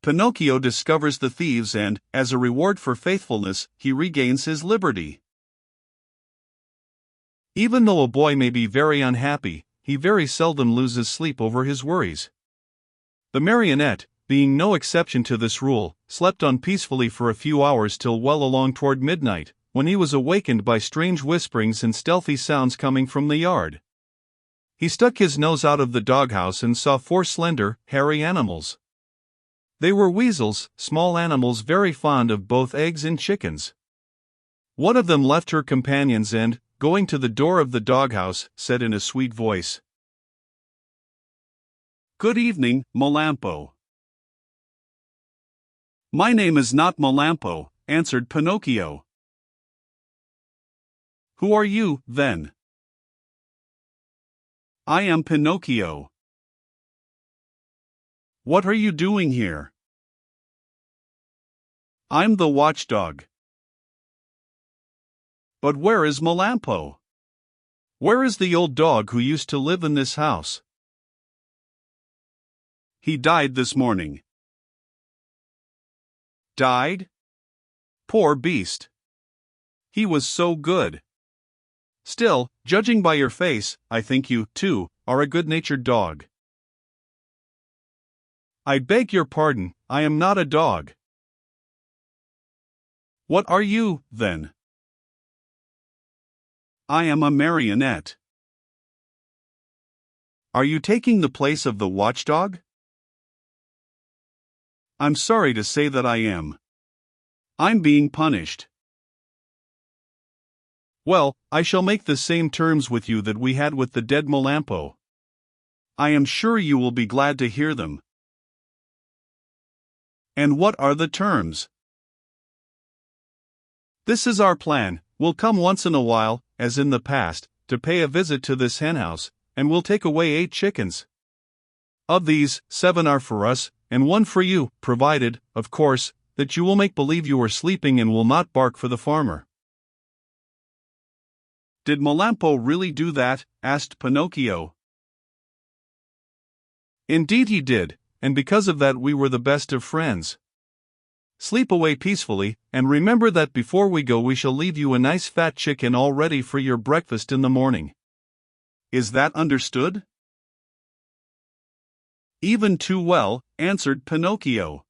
Pinocchio discovers the thieves and, as a reward for faithfulness, he regains his liberty. Even though a boy may be very unhappy, he very seldom loses sleep over his worries. The marionette, being no exception to this rule, slept on peacefully for a few hours till well along toward midnight, when he was awakened by strange whisperings and stealthy sounds coming from the yard. He stuck his nose out of the doghouse and saw 4 slender, hairy animals. They were weasels, small animals very fond of both eggs and chickens. One of them left her companions and, going to the door of the doghouse, said in a sweet voice, "Good evening, Melampo." "My name is not Melampo," answered Pinocchio. "Who are you, then?" "I am Pinocchio." "What are you doing here?" "I'm the watchdog." "But where is Melampo? Where is the old dog who used to live in this house?" "He died this morning." "Died? Poor beast. He was so good. Still, judging by your face, I think you, too, are a good-natured dog." "I beg your pardon, I am not a dog." "What are you, then?" "I am a marionette." "Are you taking the place of the watchdog?" "I'm sorry to say that I am. I'm being punished." "Well, I shall make the same terms with you that we had with the dead Melampo. I am sure you will be glad to hear them." "And what are the terms?" "This is our plan. We'll come once in a while, as in the past, to pay a visit to this henhouse, and we'll take away 8 chickens. Of these, 7 are for us, and 1 for you, provided, of course, that you will make believe you are sleeping and will not bark for the farmer." "Did Melampo really do that?" asked Pinocchio. "Indeed he did, and because of that we were the best of friends. Sleep away peacefully, and remember that before we go we shall leave you a nice fat chicken all ready for your breakfast in the morning. Is that understood?" "Even too well," answered Pinocchio.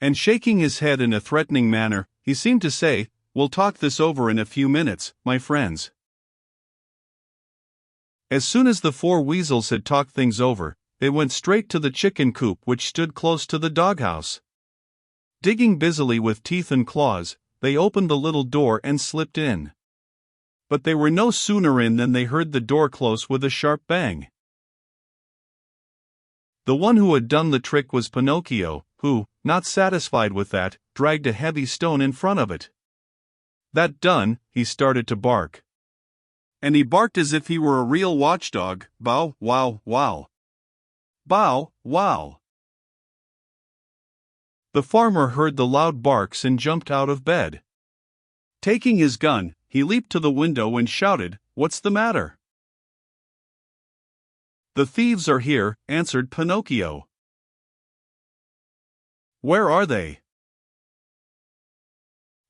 And shaking his head in a threatening manner, he seemed to say, "We'll talk this over in a few minutes, my friends." As soon as the 4 weasels had talked things over, they went straight to the chicken coop which stood close to the doghouse. Digging busily with teeth and claws, they opened the little door and slipped in. But they were no sooner in than they heard the door close with a sharp bang. The one who had done the trick was Pinocchio, who, not satisfied with that, dragged a heavy stone in front of it. That done, he started to bark. And he barked as if he were a real watchdog, bow, wow, wow. Bow, wow. The farmer heard the loud barks and jumped out of bed. Taking his gun, he leaped to the window and shouted, "What's the matter?" "The thieves are here," answered Pinocchio. "Where are they?"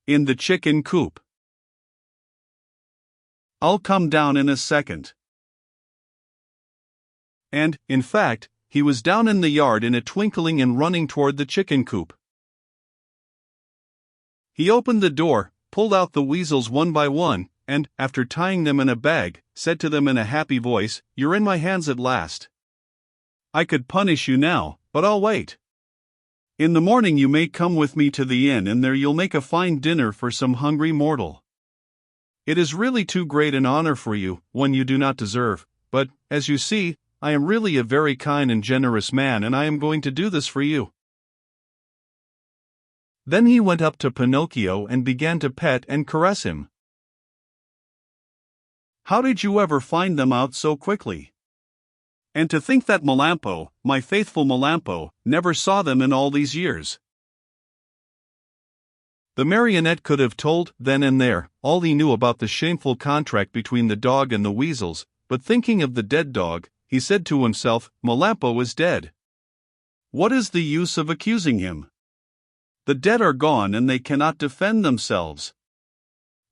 "In the chicken coop." "I'll come down in a second." And, in fact, he was down in the yard in a twinkling and running toward the chicken coop. He opened the door, pulled out the weasels one by one, and, after tying them in a bag, said to them in a happy voice, "You're in my hands at last. I could punish you now, but I'll wait. In the morning you may come with me to the inn and there you'll make a fine dinner for some hungry mortal. It is really too great an honor for you, one you do not deserve, but, as you see, I am really a very kind and generous man and I am going to do this for you." Then he went up to Pinocchio and began to pet and caress him. "How did you ever find them out so quickly? And to think that Melampo, my faithful Melampo, never saw them in all these years." The marionette could have told, then and there, all he knew about the shameful contract between the dog and the weasels, but thinking of the dead dog, he said to himself, "Melampo is dead. What is the use of accusing him? The dead are gone and they cannot defend themselves.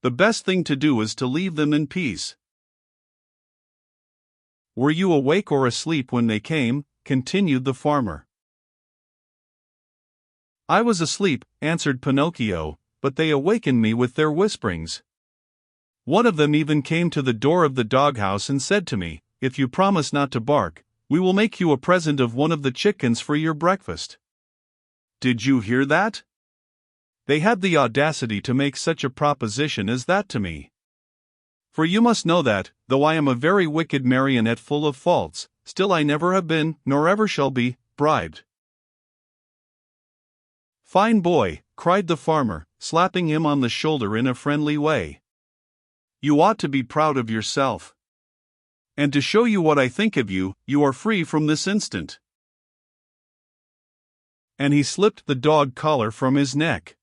The best thing to do is to leave them in peace. Were you awake or asleep when they came? Continued the farmer. I was asleep, answered Pinocchio, but they awakened me with their whisperings. One of them even came to the door of the doghouse and said to me, "If you promise not to bark, we will make you a present of one of the chickens for your breakfast." Did you hear that? They had the audacity to make such a proposition as that to me. For you must know that, though I am a very wicked marionette full of faults, still I never have been, nor ever shall be, bribed. Fine boy, cried the farmer, slapping him on the shoulder in a friendly way. You ought to be proud of yourself. And to show you what I think of you, you are free from this instant. And he slipped the dog collar from his neck.